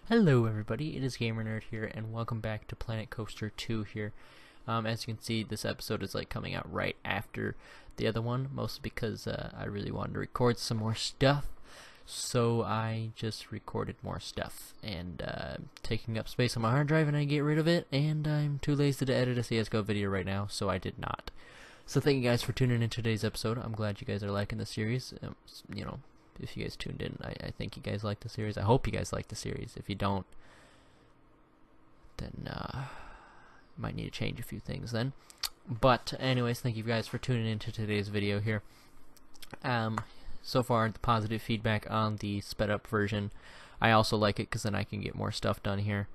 Hello everybody, it is Gamer Nerd here, and welcome back to Planet Coaster 2 here. As you can see, this episode is coming out right after the other one, mostly because I really wanted to record some more stuff, so I just recorded more stuff, and taking up space on my hard drive, and I get rid of it, and I'm too lazy to edit a CSGO video right now, so I did not. So thank you guys for tuning in today's episode. I'm glad you guys are liking the series. If you guys tuned in, I think you guys like the series. I hope you guys like the series. If you don't, then might need to change a few things then. But anyways, thank you guys for tuning in to today's video here. So far, the positive feedback on the sped up version. I also like it because then I can get more stuff done here.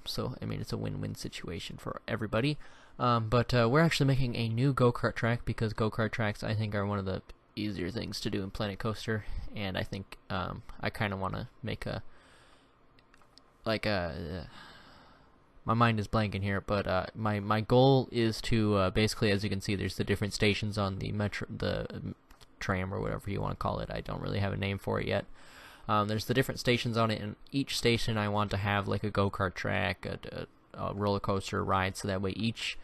So I mean, it's a win-win situation for everybody. But we're actually making a new go-kart track because go-kart tracks, I think, are one of the easier things to do in Planet Coaster, and I think I kind of want to make a my mind is blanking here, but my goal is to basically, as you can see, there's the different stations on the tram or whatever you want to call it. I don't really have a name for it yet. There's the different stations on it, and each station I want to have like a go-kart track, a roller coaster ride, so that way each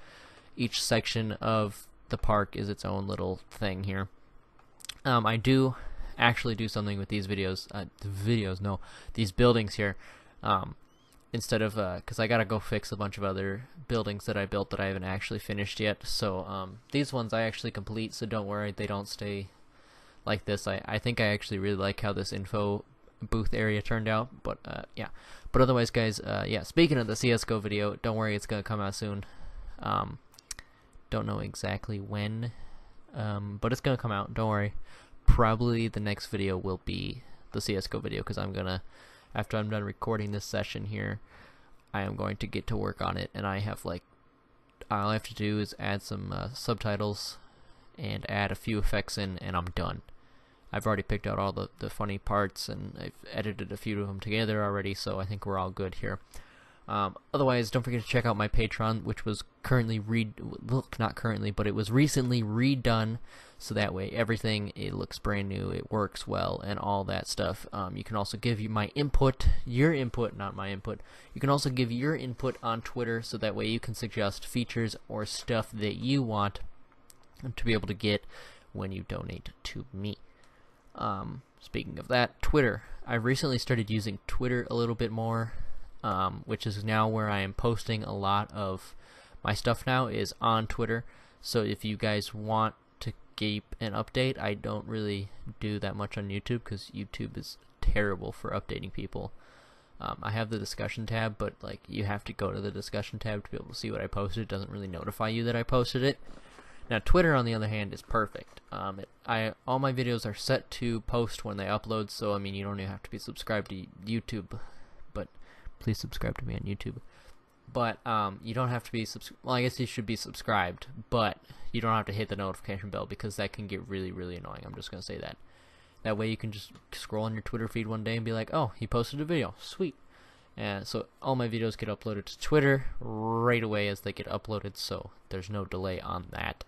section of the park is its own little thing here. I do actually do something with these videos, these buildings here, instead of, because I gotta go fix a bunch of other buildings that I built that I haven't actually finished yet, so, these ones I actually complete, so don't worry, they don't stay like this. I think I actually really like how this info booth area turned out, but, yeah. But otherwise, guys, yeah, speaking of the CSGO video, don't worry, it's gonna come out soon. Don't know exactly when, but it's gonna come out, don't worry. Probably the next video will be the CSGO video, because I'm gonna, after I'm done recording this session here, I am going to get to work on it, and I have all I have to do is add some subtitles and add a few effects in, and I'm done. I've already picked out all the funny parts, and I've edited a few of them together already, so I think we're all good here. Otherwise, don't forget to check out my Patreon, which was not currently, but it was recently redone, so that way everything, it looks brand new, it works well, and all that stuff. You can also give your input, not my input. You can also give your input on Twitter, so that way you can suggest features or stuff that you want to be able to get when you donate to me. Speaking of that, Twitter. I've recently started using Twitter a little bit more. Which is now where I am posting a lot of my stuff now is on Twitter. So if you guys want to keep an update, I don't really do that much on YouTube because YouTube is terrible for updating people. I have the discussion tab, but you have to go to the discussion tab to be able to see what I posted. It doesn't really notify you that I posted it. Now Twitter, on the other hand, is perfect. All my videos are set to post when they upload, so I mean you don't even have to be subscribed to YouTube, but please subscribe to me on YouTube. But you don't have to be well, I guess you should be subscribed, but you don't have to hit the notification bell because that can get really, really annoying. I'm just gonna say that. That way you can just scroll on your Twitter feed one day and be like, oh, he posted a video, sweet. And so all my videos get uploaded to Twitter right away as they get uploaded, so there's no delay on that.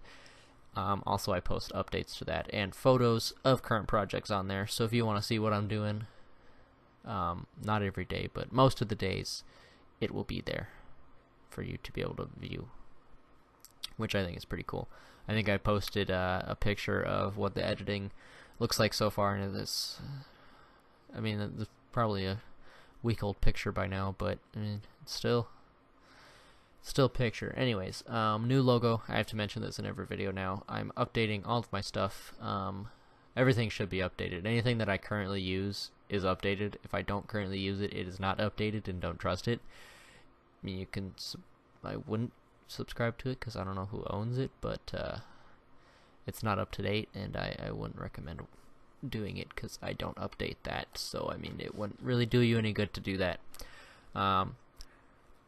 Also, I post updates to that and photos of current projects on there, so if you want to see what I'm doing, not every day, but most of the days, it will be there for you to be able to view, which I think is pretty cool. I think I posted a picture of what the editing looks like so far into this. I mean, it's probably a week-old picture by now, but I mean, it's still a picture. Anyways, new logo. I have to mention this in every video now. I'm updating all of my stuff. Everything should be updated. Anything that I currently use is updated. If I don't currently use it, it is not updated, and don't trust it. I mean, I wouldn't subscribe to it because I don't know who owns it, but it's not up to date, and I wouldn't recommend doing it because I don't update that. So I mean, it wouldn't really do you any good to do that.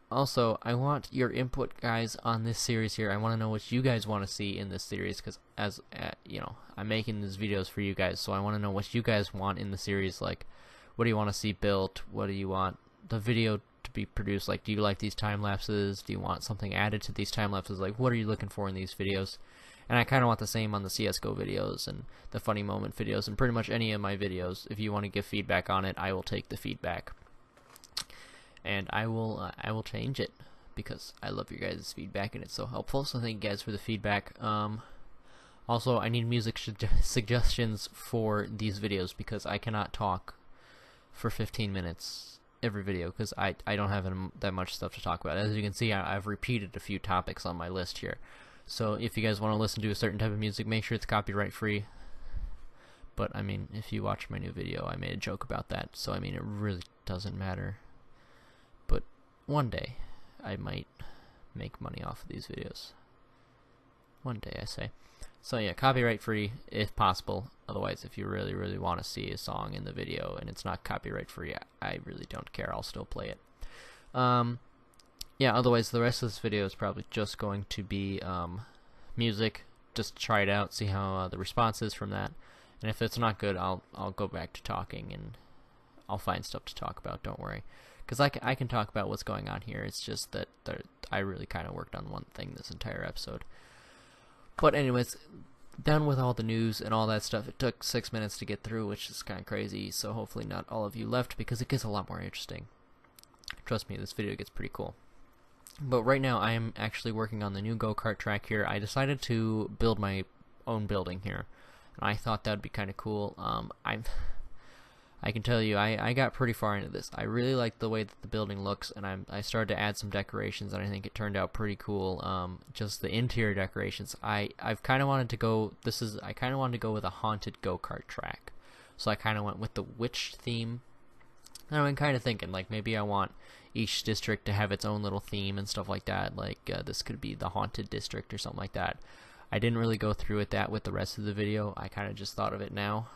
Also, I want your input, guys, on this series here. I want to know what you guys want to see in this series, because as you know, I'm making these videos for you guys, so I want to know what you guys want in the series. Like, what do you want to see built? What do you want the video to be produced? Like, do you like these time lapses? Do you want something added to these time lapses? Like, what are you looking for in these videos? And I kind of want the same on the CSGO videos and the funny moment videos and pretty much any of my videos. If you want to give feedback on it, I will take the feedback. and I will change it because I love your guys' feedback and it's so helpful. So thank you guys for the feedback. Also, I need music suggestions for these videos because I cannot talk for 15 minutes every video because I don't have that much stuff to talk about. As you can see, I've repeated a few topics on my list here. So if you guys want to listen to a certain type of music, make sure it's copyright free. But I mean, if you watch my new video, I made a joke about that, so I mean, it really doesn't matter. But one day, I might make money off of these videos. One day, I say. So yeah, copyright free if possible. Otherwise, if you really, really want to see a song in the video and it's not copyright free, I really don't care. I'll still play it. Yeah, otherwise, the rest of this video is probably just going to be music. Just try it out, see how the response is from that. And if it's not good, I'll go back to talking and I'll find stuff to talk about. Don't worry, because I can talk about what's going on here. It's just that I really kind of worked on one thing this entire episode. But anyways, done with all the news and all that stuff. It took 6 minutes to get through, which is kind of crazy. So hopefully not all of you left because it gets a lot more interesting. Trust me, this video gets pretty cool. But right now, I am actually working on the new go-kart track here. I decided to build my own building here. I thought that would be kind of cool. I can tell you, I got pretty far into this. I really like the way that the building looks, and I started to add some decorations, and I think it turned out pretty cool. Just the interior decorations. I've kind of wanted to go. I kind of wanted to go with a haunted go-kart track, so I kind of went with the witch theme. And I'm kind of thinking, like, maybe I want each district to have its own little theme and stuff like that. Like this could be the haunted district or something like that. I didn't really go through with the rest of the video. I kind of just thought of it now,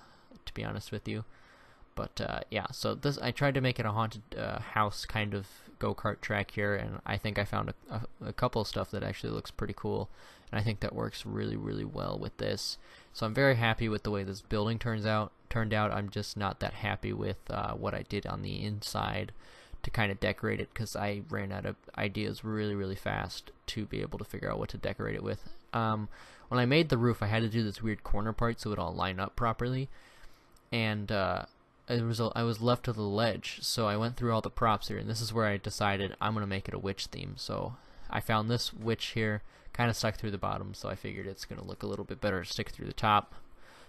to be honest with you. But yeah, so I tried to make it a haunted house kind of go-kart track here, and I think I found a couple of stuff that actually looks pretty cool, and I think that works really, really well with this. So I'm very happy with the way this building turned out. I'm just not that happy with what I did on the inside to kind of decorate it, because I ran out of ideas really, really fast to be able to figure out what to decorate it with. When I made the roof, I had to do this weird corner part so it all line up properly, and I was left with a ledge, so I went through all the props here, and this is where I decided I'm gonna make it a witch theme. So I found this witch here, kind of stuck through the bottom, so I figured it's gonna look a little bit better to stick through the top.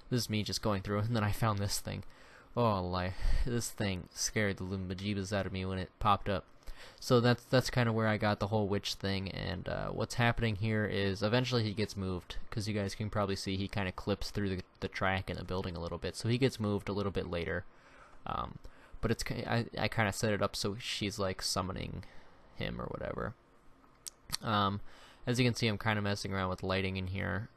This is me just going through, and then I found this thing. Oh, this thing scared the living bejeebas out of me when it popped up. So that's kind of where I got the whole witch thing, and what's happening here is eventually he gets moved, because you guys can probably see he kind of clips through the track and the building a little bit, so he gets moved a little bit later. But I kind of set it up so she's like summoning him or whatever. As you can see, I'm kind of messing around with lighting in here.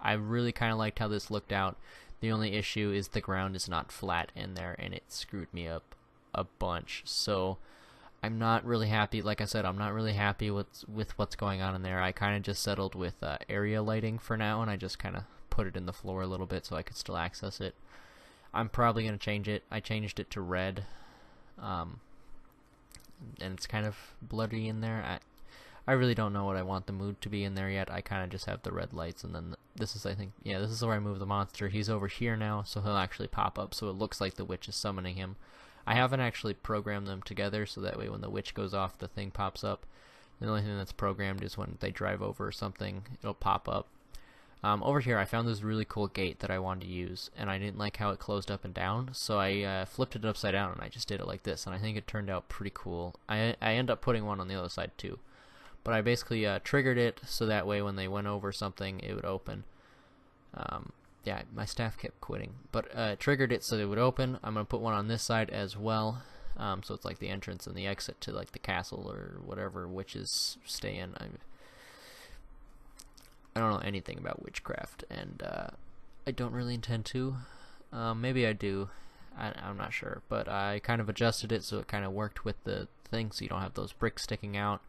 I really kind of liked how this looked out. The only issue is the ground is not flat in there, and it screwed me up a bunch. So I'm not really happy. Like I said, I'm not really happy with what's going on in there. I kind of just settled with area lighting for now, and I just kind of put it in the floor a little bit so I could still access it. I'm probably going to change it. I changed it to red, and it's kind of bloody in there. I really don't know what I want the mood to be in there yet. I kind of just have the red lights, and then this is, I think, yeah, this is where I move the monster. He's over here now, so he'll actually pop up, so it looks like the witch is summoning him. I haven't actually programmed them together, so that way when the witch goes off, the thing pops up. The only thing that's programmed is when they drive over or something, it'll pop up. Over here, I found this really cool gate that I wanted to use, and I didn't like how it closed up and down, so I flipped it upside down, and I just did it like this, and I think it turned out pretty cool. I ended up putting one on the other side, too. But I basically triggered it so that way when they went over something, it would open. Yeah, my staff kept quitting. But triggered it so it would open. I'm going to put one on this side as well. So it's like the entrance and the exit to like the castle or whatever witches stay in. I don't know anything about witchcraft, and I don't really intend to. Maybe I do. I'm not sure. But I kind of adjusted it so it kind of worked with the thing, so you don't have those bricks sticking out.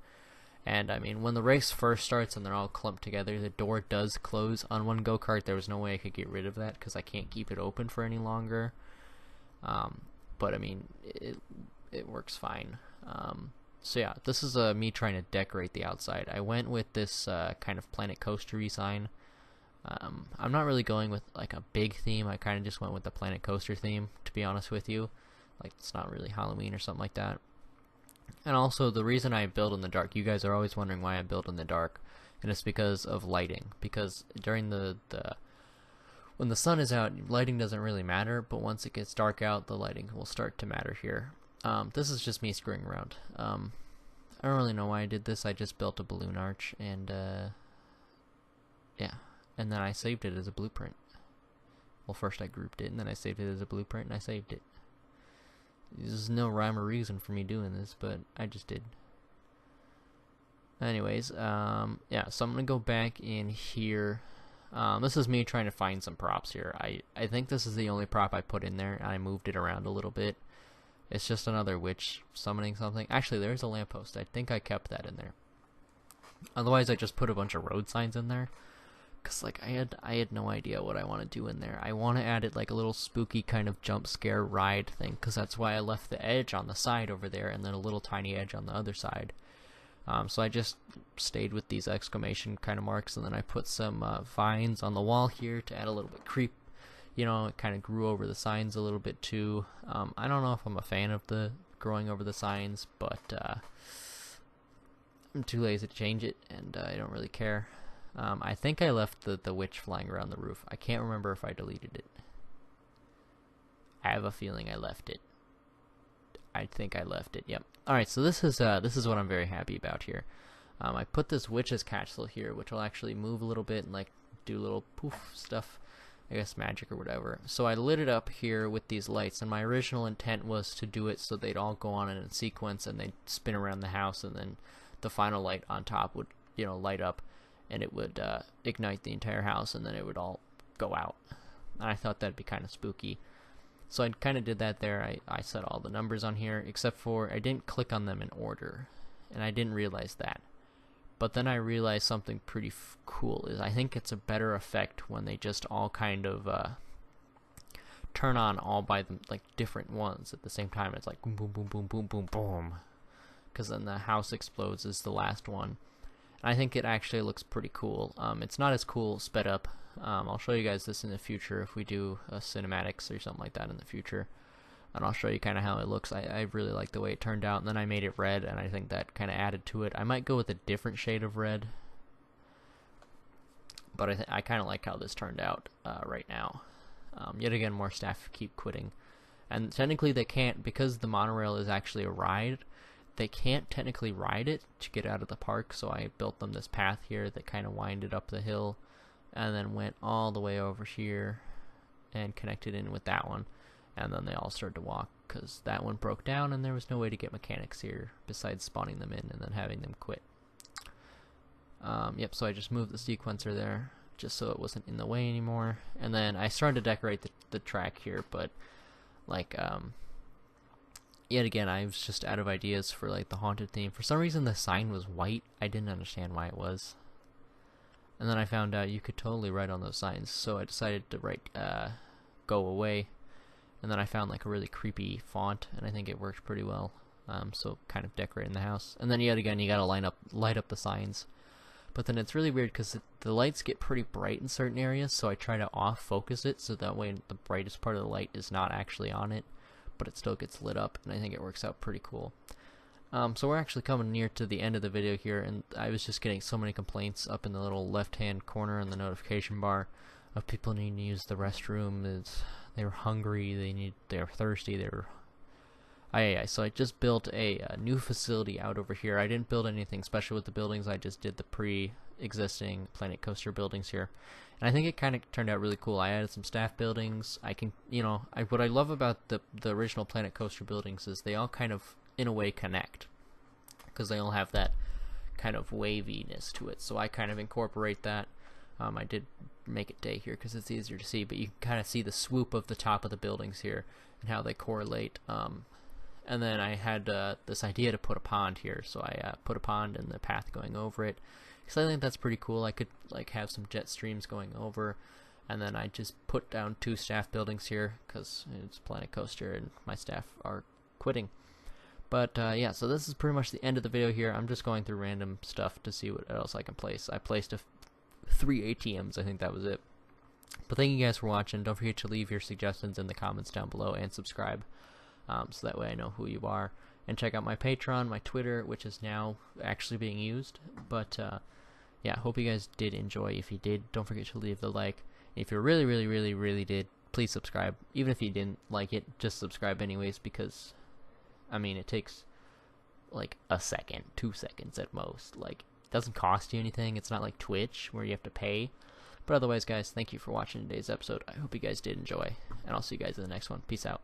And I mean, when the race first starts and they're all clumped together, the door does close on one go-kart. There was no way I could get rid of that because I can't keep it open for any longer. But I mean, it works fine. So yeah, this is me trying to decorate the outside. I went with this kind of Planet Coaster-y sign. I'm not really going with like a big theme. I kind of just went with the Planet Coaster theme, to be honest with you. Like, it's not really Halloween or something like that. And also, the reason I build in the dark, you guys are always wondering why I build in the dark, and it's because of lighting. Because during when the sun is out, lighting doesn't really matter, but once it gets dark out, the lighting will start to matter here. This is just me screwing around. I don't really know why I did this. I just built a balloon arch, and yeah, and then I saved it as a blueprint. Well, first I grouped it, and then I saved it as a blueprint, and I saved it. There's no rhyme or reason for me doing this, but I just did. Anyways, yeah, so I'm gonna go back in here. This is me trying to find some props here. I think this is the only prop I put in there, and I moved it around a little bit. It's just another witch summoning something. Actually, there's a lamppost. I think I kept that in there. Otherwise, I just put a bunch of road signs in there. Cause like I had no idea what I want to do in there. I want to add it like a little spooky kind of jump scare ride thing, cause that's why I left the edge on the side over there and then a little tiny edge on the other side. So I just stayed with these exclamation kind of marks, and then I put some vines on the wall here to add a little bit creep. You know, it kind of grew over the signs a little bit too. I don't know if I'm a fan of the growing over the signs, but I'm too lazy to change it, and I don't really care. I think I left the witch flying around the roof. I can't remember if I deleted it. I have a feeling I left it. I think I left it. Yep. All right. So this is what I'm very happy about here. I put this witch's castle here, which will actually move a little bit and like do little poof stuff. I guess magic or whatever. So I lit it up here with these lights, and my original intent was to do it so they'd all go on in a sequence and they'd spin around the house, and then the final light on top would, you know, light up, and it would ignite the entire house, and then it would all go out. And I thought that'd be kind of spooky. So I kind of did that there. I set all the numbers on here, except for I didn't click on them in order, and I didn't realize that. But then I realized something pretty cool is I think it's a better effect when they just all kind of turn on all by them, like different ones at the same time. It's like boom, boom, boom, boom, boom, boom, boom, because then the house explodes is the last one. And I think it actually looks pretty cool. It's not as cool sped up. I'll show you guys this in the future if we do cinematics or something like that in the future. And I'll show you kind of how it looks. I really like the way it turned out, and then I made it red, and I think that kind of added to it. I might go with a different shade of red, but I kind of like how this turned out right now. Yet again, more staff keep quitting, and technically they can't, because the monorail is actually a ride. They can't technically ride it to get out of the park, so I built them this path here that kind of winded up the hill, and then went all the way over here and connected in with that one. And then they all started to walk, because that one broke down and there was no way to get mechanics here besides spawning them in and then having them quit. Yep, so I just moved the sequencer there just so it wasn't in the way anymore. And then I started to decorate the track here, but like yet again, I was just out of ideas for like the haunted theme. For some reason the sign was white. I didn't understand why it was. And then I found out you could totally write on those signs, so I decided to write go away. And then I found like a really creepy font, and I think it worked pretty well. So kind of decorating the house. And then yet again, you gotta light up the signs. But then it's really weird because the lights get pretty bright in certain areas, so I try to off focus it so that way the brightest part of the light is not actually on it, but it still gets lit up, and I think it works out pretty cool. So we're actually coming near to the end of the video here, and I was just getting so many complaints up in the little left-hand corner in the notification bar of people needing to use the restroom. They were hungry, they're thirsty, so I just built a new facility out over here. I didn't build anything special with the buildings, I just did the pre-existing Planet Coaster buildings here. And I think it kind of turned out really cool. I added some staff buildings. I can, what I love about the original Planet Coaster buildings is they all kind of, in a way, connect. Because they all have that kind of waviness to it. So I kind of incorporate that. I did make it day here because it's easier to see, but you can kind of see the swoop of the top of the buildings here and how they correlate. And then I had this idea to put a pond here, so I put a pond in the path going over it because I think that's pretty cool. I could like have some jet streams going over, and then I just put down 2 staff buildings here because it's Planet Coaster and my staff are quitting. But yeah, so this is pretty much the end of the video here. I'm just going through random stuff to see what else I can place. I placed 3 ATMs, I think that was it. But thank you guys for watching. Don't forget to leave your suggestions in the comments down below and subscribe, so that way I know who you are. and check out my Patreon, my Twitter, which is now actually being used. But yeah, hope you guys did enjoy. If you did, don't forget to leave the like. If you really did, please subscribe. Even if you didn't like it, just subscribe anyways, because I mean, it takes like a second, 2 seconds at most. Like, it doesn't cost you anything. It's not like Twitch where you have to pay. But otherwise, guys, thank you for watching today's episode. I hope you guys did enjoy, and I'll see you guys in the next one. Peace out.